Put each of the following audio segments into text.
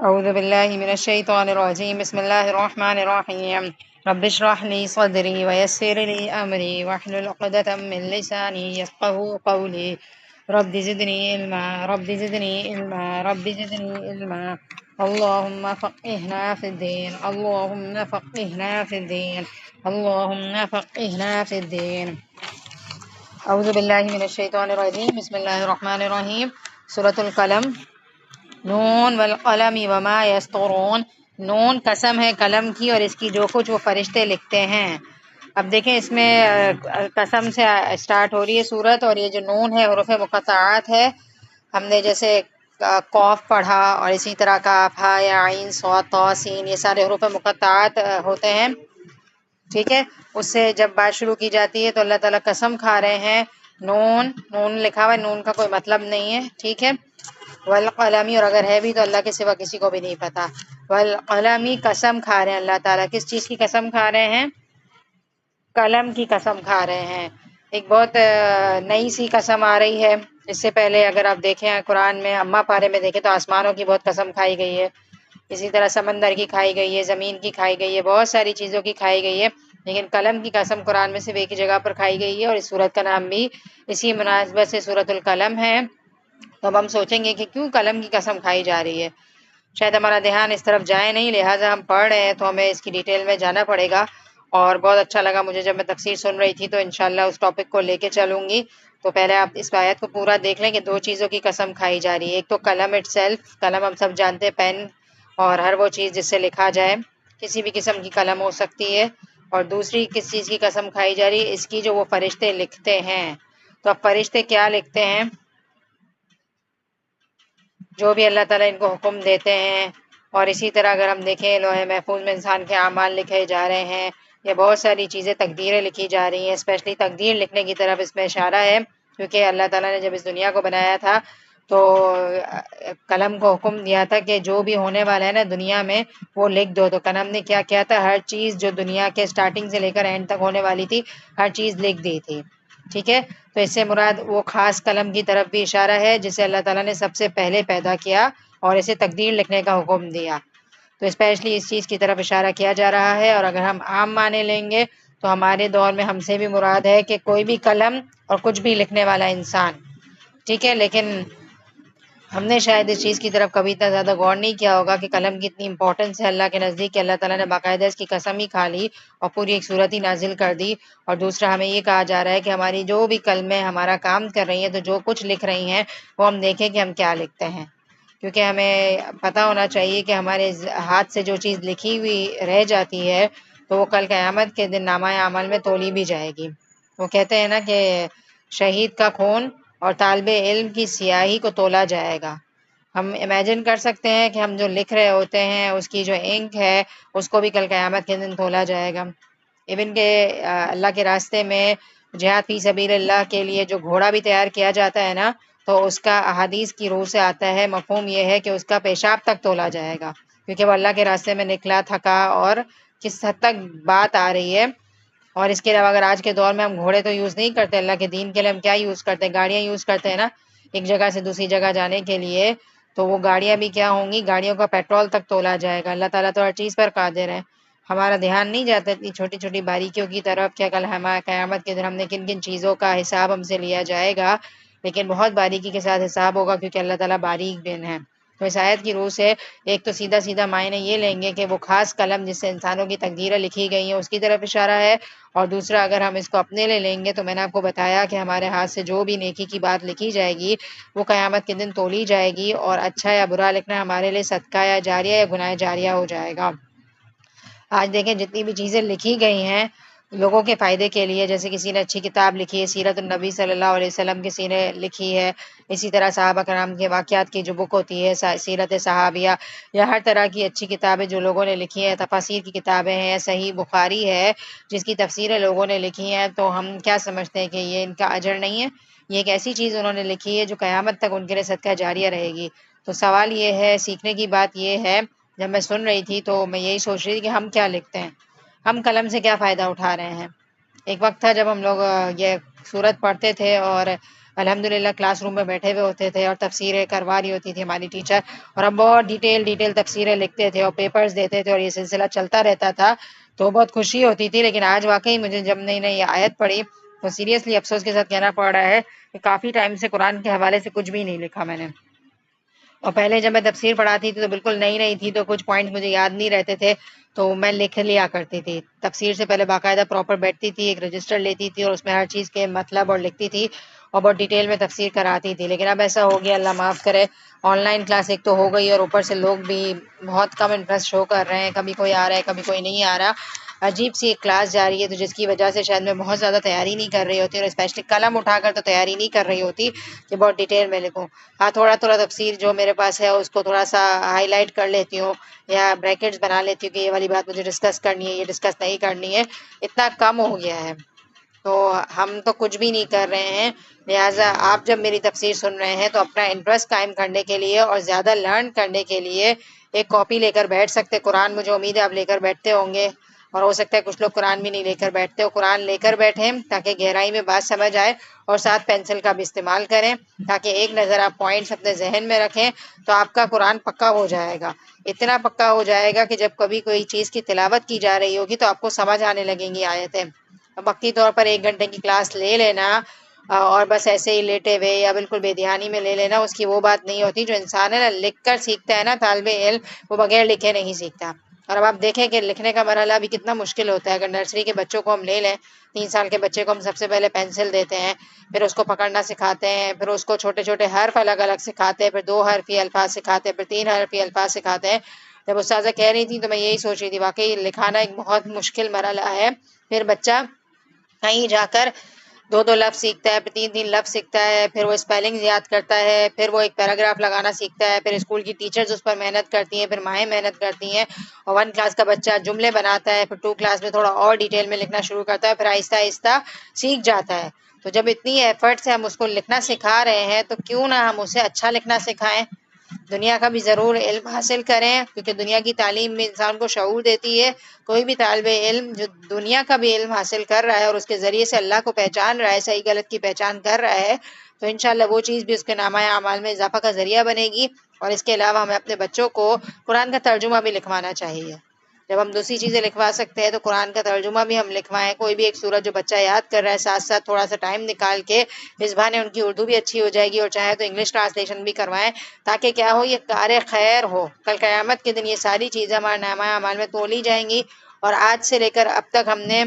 أعوذ بالله من الشيطان الرجيم بسم الله الرحمن الرحيم رب اشرح لي صدري ويسر لي أمري واحلل عقدة من لساني يفقهوا قولي رب زدني علما رب زدني علما رب زدني علما اللهم فقهنا في الدين اللهم فقهنا في الدين اللهم فقهنا في الدين أعوذ بالله من الشيطان الرجيم بسم الله الرحمن الرحيم سورة القلم نون والقلم وما یسطرون. نون قسم ہے قلم کی اور اس کی جو کچھ وہ فرشتے لکھتے ہیں. اب دیکھیں اس میں قسم سے اسٹارٹ ہو رہی ہے صورت، اور یہ جو نون ہے حروف مقطعات ہے. ہم نے جیسے قوف پڑھا اور اسی طرح کاف ہا یا عین صاد طا سین، یہ سارے حروف مقطعات ہوتے ہیں. ٹھیک ہے، اس سے جب بات شروع کی جاتی ہے تو اللہ تعالیٰ قسم کھا رہے ہیں. نون نون لکھا ہوا ہے، نون کا کوئی مطلب نہیں ہے. ٹھیک ہے، والقلمی، اور اگر ہے بھی تو اللہ کے سوا کسی کو بھی نہیں پتا. والقلمی قسم کھا رہے ہیں اللہ تعالیٰ. کس چیز کی قسم کھا رہے ہیں؟ قلم کی قسم کھا رہے ہیں. ایک بہت نئی سی قسم آ رہی ہے. اس سے پہلے اگر آپ دیکھیں قرآن میں اما پارے میں دیکھیں تو آسمانوں کی بہت قسم کھائی گئی ہے، اسی طرح سمندر کی کھائی گئی ہے، زمین کی کھائی گئی ہے، بہت ساری چیزوں کی کھائی گئی ہے. لیکن قلم کی قسم قرآن میں صرف ایک ہی جگہ پر کھائی گئی ہے، اور اس سورت کا نام بھی اسی مناسبت سے سورۃ القلم ہے. تو اب ہم سوچیں گے کہ کیوں قلم کی قسم کھائی جا رہی ہے. شاید ہمارا دھیان اس طرف جائے نہیں، لہٰذا ہم پڑھ رہے ہیں تو ہمیں اس کی ڈیٹیل میں جانا پڑے گا. اور بہت اچھا لگا مجھے جب میں تفسیر سن رہی تھی، تو انشاءاللہ اس ٹاپک کو لے کے چلوں گی. تو پہلے آپ اس آیت کو پورا دیکھ لیں کہ دو چیزوں کی قسم کھائی جا رہی ہے. ایک تو قلم اٹ سیلف، قلم ہم سب جانتے ہیں، پین اور ہر وہ چیز جس سے لکھا جائے، کسی بھی قسم کی قلم ہو سکتی ہے. اور دوسری کس چیز کی قسم کھائی جا رہی ہے؟ اس کی جو وہ فرشتے لکھتے ہیں. تو اب فرشتے کیا لکھتے ہیں؟ جو بھی اللہ تعالیٰ ان کو حکم دیتے ہیں. اور اسی طرح اگر ہم دیکھیں لوح محفوظ میں انسان کے اعمال لکھے جا رہے ہیں، یا بہت ساری چیزیں تقدیریں لکھی جا رہی ہیں. اسپیشلی تقدیر لکھنے کی طرف اس میں اشارہ ہے، کیونکہ اللہ تعالیٰ نے جب اس دنیا کو بنایا تھا تو قلم کو حکم دیا تھا کہ جو بھی ہونے والا ہے نا دنیا میں وہ لکھ دو. تو قلم نے کیا کیا تھا؟ ہر چیز جو دنیا کے سٹارٹنگ سے لے کر اینڈ تک ہونے والی تھی ہر چیز لکھ دی تھی. ٹھیک ہے، تو اس سے مراد وہ خاص قلم کی طرف بھی اشارہ ہے جسے اللہ تعالیٰ نے سب سے پہلے پیدا کیا اور اسے تقدیر لکھنے کا حکم دیا. تو اسپیشلی اس چیز کی طرف اشارہ کیا جا رہا ہے. اور اگر ہم عام معنی لیں گے تو ہمارے دور میں ہم سے بھی مراد ہے کہ کوئی بھی قلم اور کچھ بھی لکھنے والا انسان. ٹھیک ہے، لیکن ہم نے شاید اس چیز کی طرف کبھی اتنا زیادہ غور نہیں کیا ہوگا کہ قلم کی اتنی امپورٹنس ہے اللہ کے نزدیک کہ اللہ تعالیٰ نے باقاعدہ اس کی قسم ہی کھا لی اور پوری ایک صورت ہی نازل کر دی. اور دوسرا ہمیں یہ کہا جا رہا ہے کہ ہماری جو بھی قلمیں ہمارا کام کر رہی ہیں تو جو کچھ لکھ رہی ہیں وہ ہم دیکھیں کہ ہم کیا لکھتے ہیں. کیونکہ ہمیں پتہ ہونا چاہیے کہ ہمارے ہاتھ سے جو چیز لکھی ہوئی رہ جاتی ہے تو وہ کل قیامت کے دن نامہ اعمال میں تولی بھی جائے گی. وہ کہتے ہیں نا کہ شہید کا خون اور طالب علم کی سیاہی کو تولا جائے گا. ہم امیجن کر سکتے ہیں کہ ہم جو لکھ رہے ہوتے ہیں اس کی جو انک ہے اس کو بھی کل قیامت کے دن تولا جائے گا. ایون کہ اللہ کے راستے میں جہاد فی سبیل اللہ کے لیے جو گھوڑا بھی تیار کیا جاتا ہے نا، تو اس کا احادیث کی روح سے آتا ہے. مفہوم یہ ہے کہ اس کا پیشاب تک تولا جائے گا، کیونکہ وہ اللہ کے راستے میں نکلا تھکا اور کس حد تک بات آ رہی ہے. اور اس کے علاوہ اگر آج کے دور میں ہم گھوڑے تو یوز نہیں کرتے، اللہ کے دین کے لیے ہم کیا یوز کرتے ہیں؟ گاڑیاں یوز کرتے ہیں نا ایک جگہ سے دوسری جگہ جانے کے لیے. تو وہ گاڑیاں بھی کیا ہوں گی؟ گاڑیوں کا پیٹرول تک تولا جائے گا. اللہ تعالیٰ تو ہر چیز پر قادر ہے. ہمارا دھیان نہیں جاتا اتنی چھوٹی چھوٹی باریکیوں کی طرف کہ کل ہمارا قیامت کے دن ہم نے کن کن چیزوں کا حساب ہم سے لیا جائے گا. لیکن بہت باریکی کے ساتھ حساب ہوگا، کیونکہ اللہ تعالیٰ باریک بین ہے. تو اس آیت کی روح سے ایک تو سیدھا سیدھا معنی یہ لیں گے کہ وہ خاص قلم جس سے انسانوں کی تقدیریں لکھی گئی ہیں اس کی طرف اشارہ ہے. اور دوسرا اگر ہم اس کو اپنے لے لیں گے تو میں نے آپ کو بتایا کہ ہمارے ہاتھ سے جو بھی نیکی کی بات لکھی جائے گی وہ قیامت کے دن تولی جائے گی، اور اچھا یا برا لکھنا ہمارے لیے صدقہ یا جاریہ یا گناہ جاریہ ہو جائے گا. آج دیکھیں جتنی بھی چیزیں لکھی گئی ہیں لوگوں کے فائدے کے لیے، جیسے کسی نے اچھی کتاب لکھی ہے سیرت النبی صلی اللہ علیہ وسلم کی سیرت لکھی ہے، اسی طرح صحابہ کرام کے واقعات کی جو بک ہوتی ہے سیرت صحابیہ، یا ہر طرح کی اچھی کتابیں جو لوگوں نے لکھی ہیں، تفاسیر کی کتابیں ہیں، صحیح بخاری ہے جس کی تفسیریں لوگوں نے لکھی ہیں. تو ہم کیا سمجھتے ہیں کہ یہ ان کا اجر نہیں ہے؟ یہ ایک ایسی چیز انہوں نے لکھی ہے جو قیامت تک ان کے لیے صدقہ جاریہ رہے گی. تو سوال یہ ہے، سیکھنے کی بات یہ ہے، جب میں سن رہی تھی تو میں یہی سوچ رہی تھی کہ ہم کیا لکھتے ہیں، ہم قلم سے کیا فائدہ اٹھا رہے ہیں. ایک وقت تھا جب ہم لوگ یہ سورت پڑھتے تھے اور الحمدللہ کلاس روم میں بیٹھے ہوئے ہوتے تھے اور تفسیریں کروا رہی ہوتی تھی ہماری ٹیچر، اور ہم بہت ڈیٹیل تفسیریں لکھتے تھے اور پیپرز دیتے تھے، اور یہ سلسلہ چلتا رہتا تھا تو بہت خوشی ہوتی تھی. لیکن آج واقعی مجھے جب نئی نئی آیت پڑھی تو سیریسلی افسوس کے ساتھ کہنا پڑ رہا ہے کہ کافی ٹائم سے قرآن کے حوالے سے کچھ بھی نہیں لکھا میں نے. اور پہلے جب میں تفسیر پڑھاتی تھی تو بالکل نئی نئی تھی تو کچھ پوائنٹس مجھے یاد نہیں رہتے تھے تو میں لکھ لیا کرتی تھی. تفسیر سے پہلے باقاعدہ پراپر بیٹھتی تھی، ایک رجسٹر لیتی تھی اور اس میں ہر چیز کے مطلب اور لکھتی تھی اور بہت ڈیٹیل میں تفسیر کراتی تھی. لیکن اب ایسا ہو گیا، اللہ معاف کرے، آن لائن کلاس ایک تو ہو گئی اور اوپر سے لوگ بھی بہت کم انٹرسٹ شو کر رہے ہیں، کبھی کوئی آ رہا ہے کبھی کوئی نہیں آ رہا. عجیب سی ایک کلاس جا رہی ہے تو جس کی وجہ سے شاید میں بہت زیادہ تیاری نہیں کر رہی ہوتی، اور اسپیشلی قلم اٹھا کر تو تیاری نہیں کر رہی ہوتی کہ بہت ڈیٹیل میں لکھوں. ہاں تھوڑا تفسیر جو میرے پاس ہے اس کو تھوڑا سا ہائی لائٹ کر لیتی ہوں یا بریکٹس بنا لیتی ہوں کہ یہ والی بات مجھے ڈسکس کرنی ہے، یہ ڈسکس نہیں کرنی ہے. اتنا کم ہو گیا ہے تو ہم تو کچھ بھی نہیں کر رہے ہیں. لہٰذا آپ جب میری تفسیر سن رہے ہیں تو اپنا انٹرسٹ قائم کرنے کے لیے اور زیادہ لرن کرنے کے لیے ایک کاپی لے کر بیٹھ سکتے. قرآن مجھے امید ہے آپ لے کر بیٹھتے ہوں گے، اور ہو سکتا ہے کچھ لوگ قرآن بھی نہیں لے کر بیٹھتے ہو. قرآن لے کر بیٹھیں تاکہ گہرائی میں بات سمجھ آئے، اور ساتھ پینسل کا بھی استعمال کریں تاکہ ایک نظر آپ پوائنٹس اپنے ذہن میں رکھیں تو آپ کا قرآن پکا ہو جائے گا. اتنا پکا ہو جائے گا کہ جب کبھی کوئی چیز کی تلاوت کی جا رہی ہوگی تو آپ کو سمجھ آنے لگیں گی آیتیں. وقتی طور پر 1 گھنٹے کی کلاس لے لینا اور بس ایسے ہی لیٹے ہوئے یا بالکل بے دھیانی میں لے لینا، اس کی وہ بات نہیں ہوتی. جو انسان ہے نا لکھ کر سیکھتا ہے نا، طالب علم، وہ بغیر لکھے نہیں سیکھتا. اور اب آپ دیکھیں کہ لکھنے کا مرحلہ بھی کتنا مشکل ہوتا ہے. اگر نرسری کے بچوں کو ہم لے لیں، 3 سال کے بچے کو ہم سب سے پہلے پینسل دیتے ہیں، پھر اس کو پکڑنا سکھاتے ہیں، پھر اس کو چھوٹے چھوٹے حرف الگ الگ سکھاتے ہیں، پھر 2 حرفی الفاظ سکھاتے ہیں، پھر 3 حرفی الفاظ سکھاتے ہیں. جب استاذہ کہہ رہی تھی تو میں یہی سوچ رہی تھی واقعی لکھانا ایک بہت مشکل مرحلہ ہے. پھر بچہ کہیں جا کر 2 لفظ سیکھتا ہے، پھر 3 لفظ سیکھتا ہے، پھر وہ اسپیلنگ یاد کرتا ہے، پھر وہ ایک پیراگراف لگانا سیکھتا ہے، پھر اسکول کی ٹیچرز اس پر محنت کرتی ہیں، پھر مائیں محنت کرتی ہیں، اور 1 کلاس کا بچہ جملے بناتا ہے، پھر 2 کلاس میں تھوڑا اور ڈیٹیل میں لکھنا شروع کرتا ہے، پھر آہستہ آہستہ سیکھ جاتا ہے. تو جب اتنی ایفرٹ سے ہم اس کو لکھنا سکھا رہے ہیں تو کیوں نہ ہم اسے اچھا لکھنا سکھائیں. دنیا کا بھی ضرور علم حاصل کریں، کیونکہ دنیا کی تعلیم بھی انسان کو شعور دیتی ہے. کوئی بھی طالب علم جو دنیا کا بھی علم حاصل کر رہا ہے اور اس کے ذریعے سے اللہ کو پہچان رہا ہے، صحیح غلط کی پہچان کر رہا ہے، تو انشاءاللہ وہ چیز بھی اس کے نامہ اعمال میں اضافہ کا ذریعہ بنے گی. اور اس کے علاوہ ہمیں اپنے بچوں کو قرآن کا ترجمہ بھی لکھوانا چاہیے. جب ہم دوسری چیزیں لکھوا سکتے ہیں تو قرآن کا ترجمہ بھی ہم لکھوائیں. کوئی بھی ایک سورت جو بچہ یاد کر رہا ہے، ساتھ ساتھ تھوڑا سا ٹائم نکال کے اس بہانے ان کی اردو بھی اچھی ہو جائے گی، اور چاہے تو انگلش ٹرانسلیشن بھی کروائیں تاکہ کیا ہو، یہ کار خیر ہو. کل قیامت کے دن یہ ساری چیزیں ہمارے نامہ اعمال میں تولی جائیں گی. اور آج سے لے کر اب تک ہم نے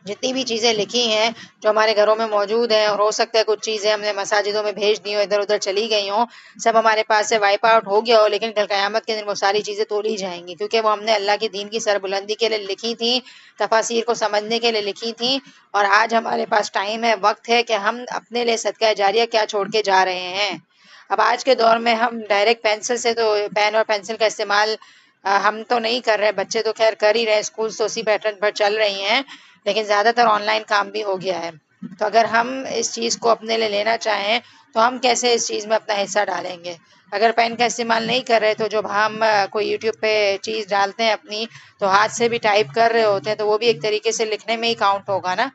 جتنی بھی چیزیں لکھی ہیں جو ہمارے گھروں میں موجود ہیں، اور ہو سکتا ہے کچھ چیزیں ہم نے مساجدوں میں بھیج دی ہوں، ادھر ادھر چلی گئی ہوں، سب ہمارے پاس سے وائپ آؤٹ ہو گیا ہو، لیکن کل قیامت کے دن وہ ساری چیزیں تولی جائیں گی، کیونکہ وہ ہم نے اللہ کے دین کی سربلندی کے لیے لکھی تھیں، تفاسیر کو سمجھنے کے لیے لکھی تھیں. اور آج ہمارے پاس ٹائم ہے، وقت ہے کہ ہم اپنے لیے صدقہ جاریہ کیا چھوڑ کے جا رہے ہیں. اب آج کے دور میں ہم ڈائریکٹ پینسل سے تو پین اور پینسل کا استعمال ہم تو نہیں کر رہے، بچے تو خیر کر ہی رہے، اسکول تو اسی پیٹرن پر چل رہی ہیں، لیکن زیادہ تر آن لائن کام بھی ہو گیا ہے. تو اگر ہم اس چیز کو اپنے لیے لینا چاہیں تو ہم کیسے اس چیز میں اپنا حصہ ڈالیں گے. اگر پین کا استعمال نہیں کر رہے تو جب ہم کوئی یوٹیوب پہ چیز ڈالتے ہیں اپنی تو ہاتھ سے بھی ٹائپ کر رہے ہوتے ہیں، تو وہ بھی ایک طریقے سے لکھنے میں ہی کاؤنٹ ہوگا نا،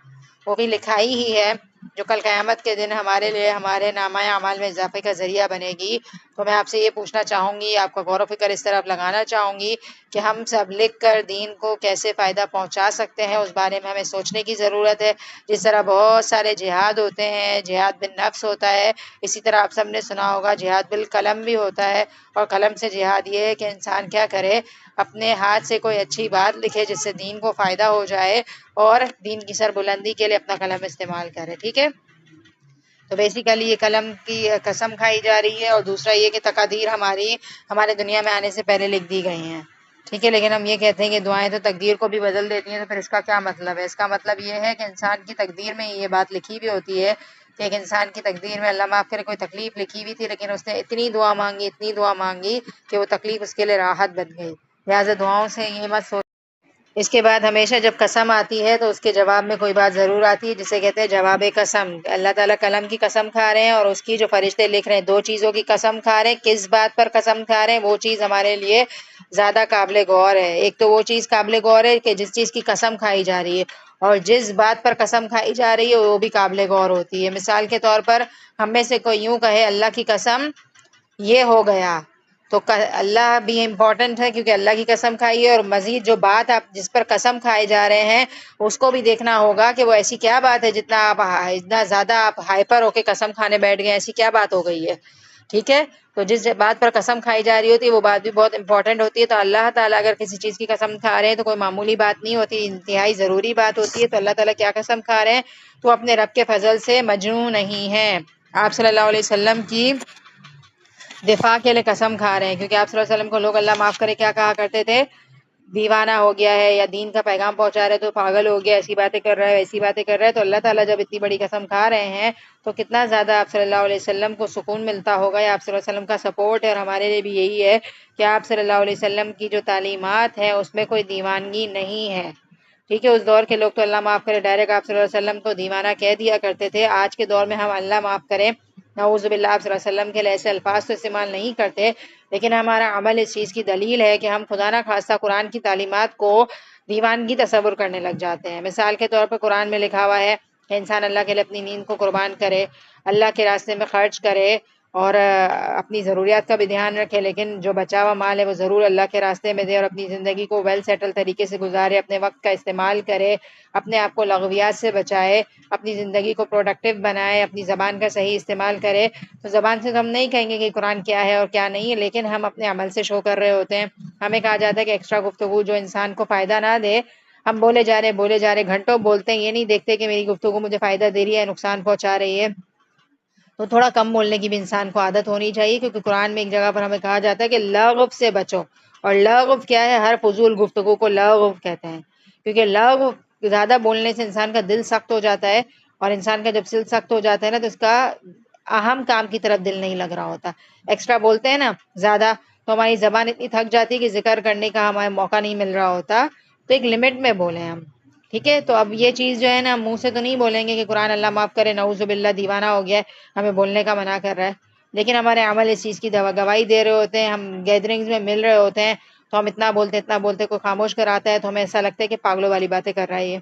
وہ بھی لکھائی ہی ہے جو کل قیامت کے دن ہمارے لیے ہمارے نامہ اعمال میں اضافے کا ذریعہ بنے گی. تو میں آپ سے یہ پوچھنا چاہوں گی، آپ کا غور و فکر اس طرف لگانا چاہوں گی کہ ہم سب لکھ کر دین کو کیسے فائدہ پہنچا سکتے ہیں، اس بارے میں ہمیں سوچنے کی ضرورت ہے. جس طرح بہت سارے جہاد ہوتے ہیں، جہاد بالنفس ہوتا ہے، اسی طرح آپ سب نے سنا ہوگا جہاد بالقلم بھی ہوتا ہے. اور قلم سے جہاد یہ ہے کہ انسان کیا کرے، اپنے ہاتھ سے کوئی اچھی بات لکھے جس سے دین کو فائدہ ہو جائے اور دین کی سربلندی کے لیے اپنا قلم استعمال کرے. ٹھیک ہے، تو بیسیکلی یہ قلم کی قسم کھائی جا رہی ہے، اور دوسرا یہ کہ تقادیر ہمارے دنیا میں آنے سے پہلے لکھ دی گئی ہیں. ٹھیک ہے، لیکن ہم یہ کہتے ہیں کہ دعائیں تو تقدیر کو بھی بدل دیتی ہیں، تو پھر اس کا کیا مطلب ہے؟ اس کا مطلب یہ ہے کہ انسان کی تقدیر میں یہ بات لکھی بھی ہوتی ہے کہ ایک انسان کی تقدیر میں اللہ معاف کرے کوئی تکلیف لکھی ہوئی تھی، لیکن اس نے اتنی دعا مانگی کہ وہ تکلیف اس کے لیے راحت بن گئی. لہٰذا دعاؤں سے یہ مت سوچ. اس کے بعد ہمیشہ جب قسم آتی ہے تو اس کے جواب میں کوئی بات ضرور آتی ہے جسے کہتے ہیں جواب قسم. اللہ تعالیٰ قلم کی قسم کھا رہے ہیں اور اس کی جو فرشتے لکھ رہے ہیں، 2 چیزوں کی قسم کھا رہے ہیں. کس بات پر قسم کھا رہے ہیں؟ وہ چیز ہمارے لیے زیادہ قابل غور ہے. ایک تو وہ چیز قابل غور ہے کہ جس چیز کی قسم کھائی جا رہی ہے، اور جس بات پر قسم کھائی جا رہی ہے وہ بھی قابل غور ہوتی ہے۔ مثال کے طور پر ہم میں سے کوئی یوں کہے اللہ کی قسم یہ ہو گیا، تو اللہ بھی امپورٹنٹ ہے کیونکہ اللہ کی قسم کھائی ہے، اور مزید جو بات آپ جس پر قسم کھائے جا رہے ہیں اس کو بھی دیکھنا ہوگا کہ وہ ایسی کیا بات ہے اتنا زیادہ آپ ہائپر ہو کے قسم کھانے بیٹھ گئے، ایسی کیا بات ہو گئی ہے، ٹھیک ہے؟ تو جس بات پر قسم کھائی جا رہی ہوتی ہے وہ بات بھی بہت امپورٹنٹ ہوتی ہے۔ تو اللہ تعالیٰ اگر کسی چیز کی قسم کھا رہے ہیں تو کوئی معمولی بات نہیں ہوتی، انتہائی ضروری بات ہوتی ہے۔ تو اللہ تعالیٰ کیا قسم کھا رہے ہیں؟ تو اپنے رب کے فضل سے مجنون نہیں ہے۔ آپ صلی اللہ علیہ وسلم کی دفاع کے لیے قسم کھا رہے ہیں، کیونکہ آپ صلی اللہ علیہ وسلم کو لوگ اللہ معاف کرے کیا کہا کرتے تھے؟ دیوانہ ہو گیا ہے، یا دین کا پیغام پہنچا رہے تو پاگل ہو گیا، ایسی باتیں کر رہا ہے ایسی باتیں کر رہا ہے۔ تو اللہ تعالیٰ جب اتنی بڑی قسم کھا رہے ہیں تو کتنا زیادہ آپ صلی اللہ علیہ وسلم کو سکون ملتا ہوگا، یا آپ صلی اللہ علیہ وسلم کا سپورٹ ہے۔ اور ہمارے لیے بھی یہی ہے کہ آپ صلی اللہ علیہ وسلم کی جو تعلیمات ہیں اس میں کوئی دیوانگی نہیں ہے، ٹھیک ہے؟ اس دور کے لوگ تو اللہ معاف کرے ڈائریکٹ آپ صلی اللہ علیہ وسلم کو دیوانہ کہہ دیا کرتے تھے۔ آج کے دور میں ہم اللہ معاف کرے نعوذ باللہ آپ صلی اللہ علیہ وسلم کے لیے ایسے الفاظ تو استعمال نہیں کرتے، لیکن ہمارا عمل اس چیز کی دلیل ہے کہ ہم خدا نہ خواستہ قرآن کی تعلیمات کو دیوانگی تصور کرنے لگ جاتے ہیں۔ مثال کے طور پر قرآن میں لکھا ہوا ہے کہ انسان اللہ کے لیے اپنی نیند کو قربان کرے، اللہ کے راستے میں خرچ کرے، اور اپنی ضروریات کا بھی دھیان رکھے، لیکن جو بچا ہوا مال ہے وہ ضرور اللہ کے راستے میں دے، اور اپنی زندگی کو ویل سیٹل طریقے سے گزارے، اپنے وقت کا استعمال کرے، اپنے آپ کو لغویات سے بچائے، اپنی زندگی کو پروڈکٹیو بنائے، اپنی زبان کا صحیح استعمال کرے۔ تو زبان سے تو ہم نہیں کہیں گے کہ قرآن کیا ہے اور کیا نہیں ہے، لیکن ہم اپنے عمل سے شو کر رہے ہوتے ہیں۔ ہمیں کہا جاتا ہے کہ ایکسٹرا گفتگو جو انسان کو فائدہ نہ دے، ہم بولے جا رہے گھنٹوں بولتے ہیں، یہ نہیں دیکھتے کہ میری گفتگو مجھے فائدہ دے رہی ہے نقصان پہنچا رہی ہے۔ تو تھوڑا کم بولنے کی بھی انسان کو عادت ہونی چاہیے، کیونکہ قرآن میں ایک جگہ پر ہمیں کہا جاتا ہے کہ لغو سے بچو، اور لغو کیا ہے؟ ہر فضول گفتگو کو لغو کہتے ہیں، کیونکہ لغو زیادہ بولنے سے انسان کا دل سخت ہو جاتا ہے، اور انسان کا جب دل سخت ہو جاتا ہے نا تو اس کا اہم کام کی طرف دل نہیں لگ رہا ہوتا۔ ایکسٹرا بولتے ہیں نا زیادہ، تو ہماری زبان اتنی تھک جاتی ہے کہ ذکر کرنے کا ہمیں موقع نہیں مل رہا ہوتا۔ تو ایک لمٹ میں بولیں ہم، ٹھیک ہے؟ تو اب یہ چیز جو ہے نا منہ سے تو نہیں بولیں گے کہ قرآن اللہ معاف کرے نعوذ باللہ دیوانہ ہو گیا ہے، ہمیں بولنے کا منع کر رہا ہے، لیکن ہمارے عمل اس چیز کی گواہی دے رہے ہوتے ہیں۔ ہم گیدرنگز میں مل رہے ہوتے ہیں تو ہم اتنا بولتے کوئی خاموش کراتا ہے تو ہمیں ایسا لگتا ہے کہ پاگلوں والی باتیں کر رہا ہے، یہ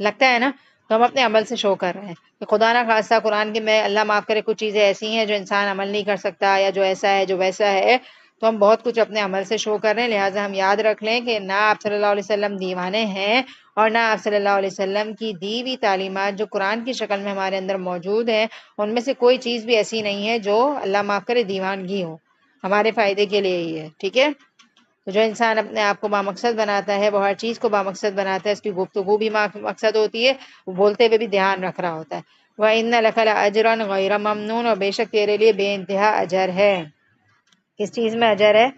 لگتا ہے نا؟ تو ہم اپنے عمل سے شو کر رہے ہیں کہ خدا نہ خواستہ قرآن کی میں اللہ معاف کرے کچھ چیزیں ایسی ہیں جو انسان عمل نہیں کر سکتا، یا جو ایسا ہے جو ویسا ہے، تو ہم بہت کچھ اپنے عمل سے شو کر رہے ہیں۔ لہٰذا ہم یاد رکھ لیں کہ نہ آپ صلی اللہ علیہ وسلم دیوانے ہیں، اور نہ آپ صلی اللہ علیہ وسلم کی دی ہوئی تعلیمات جو قرآن کی شکل میں ہمارے اندر موجود ہیں ان میں سے کوئی چیز بھی ایسی نہیں ہے جو اللہ معاف کرے دیوانگی ہو، ہمارے فائدے کے لیے ہی ہے، ٹھیک ہے؟ تو جو انسان اپنے آپ کو بامقصد بناتا ہے وہ ہر چیز کو بامقصد بناتا ہے، اس کی گفتگو بھی مقصد ہوتی ہے، وہ بولتے ہوئے بھی دھیان رکھ رہا ہوتا ہے۔ وَإِنَّ لَكَ لَأَجْرًا غَيْرَ مَمْنُونٍ، اور بے شک تیرے لیے بے انتہا اجر ہے۔ کس چیز میں اجر ہے؟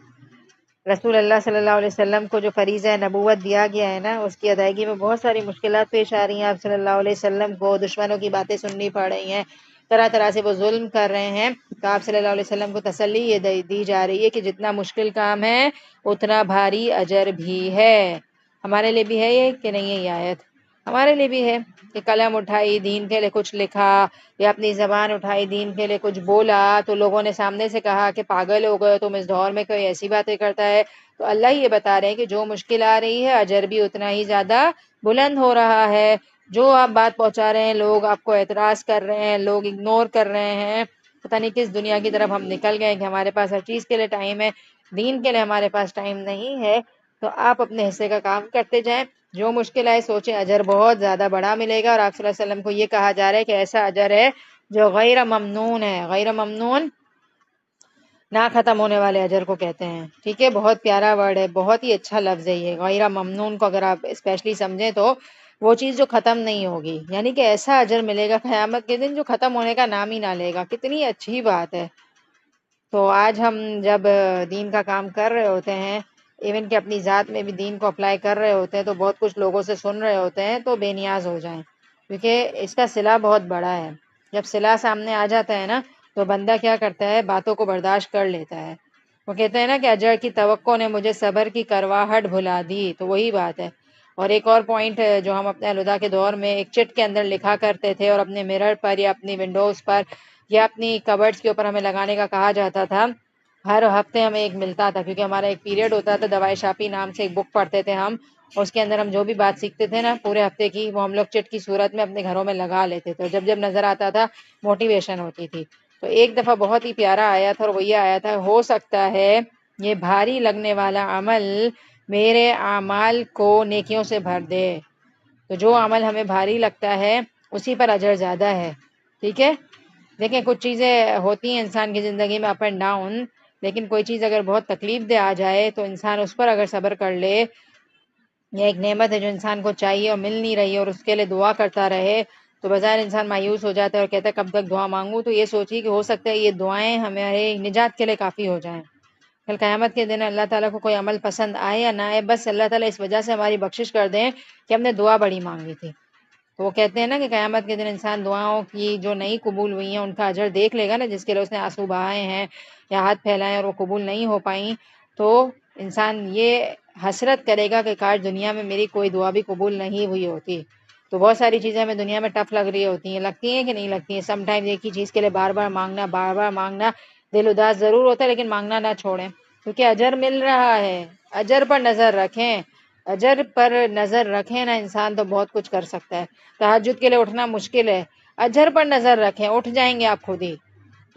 رسول اللہ صلی اللہ علیہ وسلم کو جو فریضہ نبوت دیا گیا ہے نا، اس کی ادائیگی میں بہت ساری مشکلات پیش آ رہی ہیں۔ آپ صلی اللہ علیہ وسلم کو دشمنوں کی باتیں سننی پڑ رہی ہیں، طرح طرح سے وہ ظلم کر رہے ہیں، تو آپ صلی اللہ علیہ وسلم کو تسلی یہ دی جا رہی ہے کہ جتنا مشکل کام ہے اتنا بھاری اجر بھی ہے۔ ہمارے لیے بھی ہے یہ کہ نہیں ہے یہ آیت؟ ہمارے لیے بھی ہے کہ قلم اٹھائی دین کے لیے کچھ لکھا، یا اپنی زبان اٹھائی دین کے لیے کچھ بولا، تو لوگوں نے سامنے سے کہا کہ پاگل ہو گئے تم، اس دور میں کوئی ایسی باتیں کرتا ہے۔ تو اللہ یہ بتا رہے ہیں کہ جو مشکل آ رہی ہے اجر بھی اتنا ہی زیادہ بلند ہو رہا ہے۔ جو آپ بات پہنچا رہے ہیں، لوگ آپ کو اعتراض کر رہے ہیں، لوگ اگنور کر رہے ہیں، پتہ نہیں کس دنیا کی طرف ہم نکل گئے کہ ہمارے پاس ہر چیز کے لیے ٹائم ہے، دین کے لیے ہمارے پاس ٹائم نہیں ہے۔ تو آپ اپنے حصے کا کام کرتے جائیں، جو مشکل آئے سوچیں اجر بہت زیادہ بڑا ملے گا۔ اور آپ صلی اللہ علیہ وسلم کو یہ کہا جا رہا ہے کہ ایسا اجر ہے جو غیر ممنون ہے۔ غیر ممنون نہ ختم ہونے والے اجر کو کہتے ہیں، ٹھیک ہے؟ بہت پیارا ورڈ ہے، بہت ہی اچھا لفظ ہے یہ غیر ممنون کو اگر آپ اسپیشلی سمجھیں تو وہ چیز جو ختم نہیں ہوگی، یعنی کہ ایسا اجر ملے گا قیامت کے دن جو ختم ہونے کا نام ہی نہ لے گا۔ کتنی اچھی بات ہے۔ تو آج ہم جب دین کا کام کر رہے ہوتے ہیں، ایون کہ اپنی ذات میں بھی دین کو اپلائی کر رہے ہوتے ہیں، تو بہت کچھ لوگوں سے سن رہے ہوتے ہیں تو بے نیاز ہو جائیں، کیونکہ اس کا صلہ بہت بڑا ہے۔ جب صلہ سامنے آ جاتا ہے نا تو بندہ کیا کرتا ہے؟ باتوں کو برداشت کر لیتا ہے۔ وہ کہتے ہیں نا کہ اجر کی توقع نے مجھے صبر کی کرواہٹ بھلا دی، تو وہی بات ہے۔ اور ایک اور پوائنٹ جو ہم اپنے الوداع کے دور میں ایک چٹ کے اندر لکھا کرتے تھے، اور اپنے مرر پر یا اپنی ونڈوز پر یا اپنی کبرڈز کے اوپر ہمیں لگانے کا کہا جاتا تھا ہر ہفتے ہمیں ایک ملتا تھا، کیونکہ ہمارا ایک پیریڈ ہوتا تھا، دوائی شاپی نام سے ایک بک پڑھتے تھے ہم، اور اس کے اندر ہم جو بھی بات سیکھتے تھے نا پورے ہفتے کی، وہ ہم لوگ چٹ کی صورت میں اپنے گھروں میں لگا لیتے تھے، اور جب جب نظر آتا تھا موٹیویشن ہوتی تھی۔ تو ایک دفعہ بہت ہی پیارا آیا تھا، اور وہ یہ آیا تھا، ہو سکتا ہے یہ بھاری لگنے والا عمل میرے اعمال کو نیکیوں سے بھر دے۔ تو جو عمل ہمیں بھاری لگتا ہے اسی پر اجر زیادہ ہے، ٹھیک ہے۔ دیکھیں کچھ چیزیں ہوتی ہیں انسان کی زندگی میں اپ اینڈ ڈاؤن، لیکن کوئی چیز اگر بہت تکلیف دہ آ جائے تو انسان اس پر اگر صبر کر لے، یہ ایک نعمت ہے جو انسان کو چاہیے اور مل نہیں رہی ہے، اور اس کے لیے دعا کرتا رہے، تو بظاہر انسان مایوس ہو جاتا ہے اور کہتا ہے کب تک دعا مانگوں، تو یہ سوچیے کہ ہو سکتا ہے یہ دعائیں ہمارے نجات کے لیے کافی ہو جائیں۔ کل قیامت کے دن اللہ تعالیٰ کو کوئی عمل پسند آئے یا نہ آئے، بس اللہ تعالیٰ اس وجہ سے ہماری بخشش کر دیں کہ ہم نے دعا بڑی مانگی تھی۔ تو وہ کہتے ہیں نا کہ قیامت کے دن انسان دعاؤں کی جو نہیں قبول ہوئی ہیں ان کا اجر دیکھ لے گا نا، جس کے لیے اس نے آنسو بہائے ہیں یا ہاتھ پھیلائے اور وہ قبول نہیں ہو پائیں، تو انسان یہ حسرت کرے گا کہ کاش دنیا میں میری کوئی دعا بھی قبول نہیں ہوئی ہوتی۔ تو بہت ساری چیزیں ہمیں دنیا میں ٹف لگ رہی ہوتی ہیں، لگتی ہیں کہ نہیں لگتی ہیں، سم ٹائم ایک ہی چیز کے لیے بار بار مانگنا دل اداس ضرور ہوتا ہے، لیکن مانگنا نہ چھوڑیں، کیونکہ اجر مل رہا ہے۔ اجر پر نظر رکھیں، اجر پر نظر رکھیں نا انسان تو بہت کچھ کر سکتا ہے۔ تہجد کے لیے اٹھنا مشکل ہے، اجر پر نظر رکھیں، اٹھ جائیں گے آپ خود ہی۔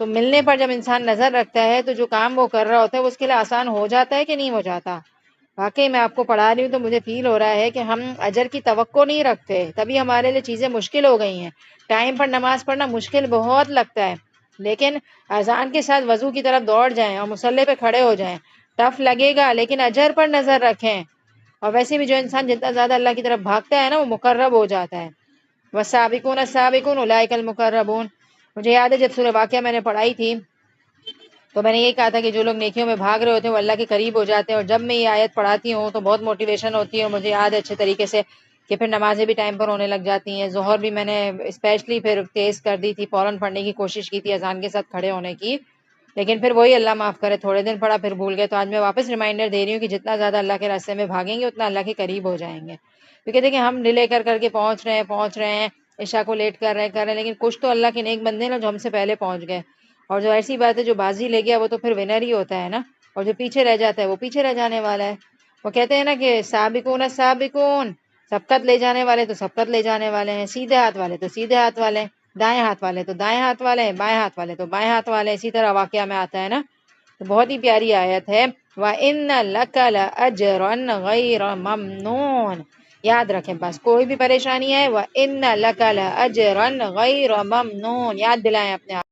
تو ملنے پر جب انسان نظر رکھتا ہے تو جو کام وہ کر رہا ہوتا ہے وہ اس کے لیے آسان ہو جاتا ہے کہ نہیں ہو جاتا۔ واقعی میں آپ کو پڑھا رہی ہوں تو مجھے فیل ہو رہا ہے کہ ہم اجر کی توقع نہیں رکھتے، تبھی ہمارے لیے چیزیں مشکل ہو گئی ہیں۔ ٹائم پر نماز پڑھنا مشکل بہت لگتا ہے، لیکن اذان کے ساتھ وضو کی طرف دوڑ جائیں اور مصلی پہ کھڑے ہو جائیں، ٹف لگے گا لیکن اجر پر نظر رکھیں۔ اور ویسے بھی جو انسان جتنا زیادہ اللہ کی طرف بھاگتا ہے نا وہ مقرب ہو جاتا ہے۔ والسابقون السابقون اولئک المقربون۔ مجھے یاد ہے جب سورہ واقعہ میں نے پڑھائی تھی تو میں نے یہ کہا تھا کہ جو لوگ نیکیوں میں بھاگ رہے ہوتے ہیں وہ اللہ کے قریب ہو جاتے ہیں، اور جب میں یہ آیت پڑھاتی ہوں تو بہت موٹیویشن ہوتی ہے، اور مجھے یاد ہے اچھے طریقے سے کہ پھر نمازیں بھی ٹائم پر ہونے لگ جاتی ہیں۔ ظہر بھی میں نے اسپیشلی پھر تیز کر دی تھی، فوراً پڑھنے کی کوشش کی تھی اذان کے ساتھ کھڑے ہونے کی، لیکن پھر وہی اللہ معاف کرے تھوڑے دن پڑھا پھر بھول گئے۔ تو آج میں واپس ریمائنڈر دے رہی ہوں کہ جتنا زیادہ اللہ کے راستے میں بھاگیں گے اتنا اللہ کے قریب ہو جائیں گے، کیونکہ دیکھیں ہم ڈیلے کر کے پہنچ رہے ہیں، عشاء کو لیٹ کر رہے ہیں، لیکن کچھ تو اللہ کے نیک بندے نا جو ہم سے پہلے پہنچ گئے، اور جو ایسی بات ہے جو بازی لے گیا وہ تو پھر ونر ہی ہوتا ہے نا، اور جو پیچھے رہ جاتا ہے وہ پیچھے رہ جانے والا ہے۔ وہ کہتے ہیں نا کہ سابقون السابقون، سبقت لے جانے والے تو سبقت لے جانے والے ہیں، سیدھے ہاتھ والے تو سیدھے ہاتھ والے ہیں، دائیں ہاتھ والے تو دائیں ہاتھ والے ہیں، بائیں ہاتھ والے تو بائیں ہاتھ والے ہیں، اسی طرح واقعہ میں آتا ہے نا۔ تو بہت ہی پیاری آیت ہے، وَإِنَّ لَكَ لَأَجْرًا غَيْرَ مَمْنُونٍ۔ یاد رکھیں بس کوئی بھی پریشانی ہے، وَإِنَّ لَكَ لَأَجْرًا غَيْرَ مَمْنُونٍ، یاد دلائیں اپنے آپ۔